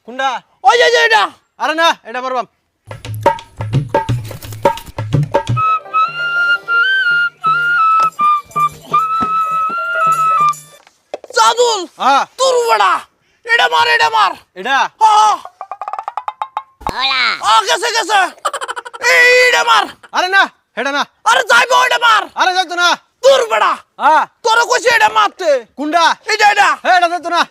কোনটা? ওই যে এটা। আরে না, এটা পারবাম। সাদুল হ্যাঁ তোর বড়া এটা মার এটা গেছে গেছে এইটা মার আরে না এটা না আরে যাইবো এটা মার আরে যাইতো না তোর বড়া হ্যাঁ তোর কইছে এটা মারতে কোনটা এটা হ্যাঁ এটা যাইতো না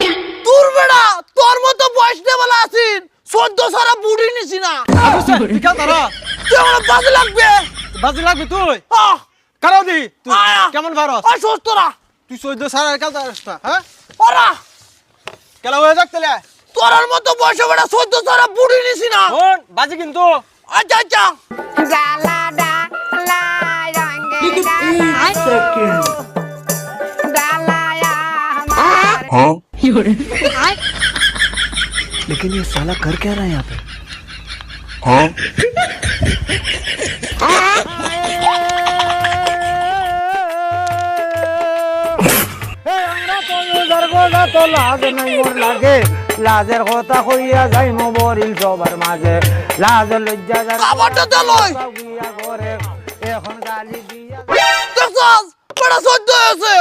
তোর বড়া তোর মতো বয়স নেবেলা আছিস 14 সারা বুড়ি নিছি না বিকাল তারা তুই আমার বাজে লাগবে বাজি লাগবে তুই আহ কারাও দি তুই আয়া। কেমন ভারস আর সুস্থরা তুই 14 সারা কাল তারা হ্যাঁ ওরা কেলা হয়ে যাক তাহলে তোর মতো বয়সে বড়া 14 সারা বুড়ি নিছি না শোন বাজি কিন্তু আচ্ছা আচ্ছা लेकिन ये साला कर क्या रहा है यहाँ पे লাজের কথা কইয়া যাই মরিল সবার মাঝে লাজ লজ্জা খাবারটা দে লই ঘরে এখন গালি দিয়া দেখছস বড়া 14 হয়েছে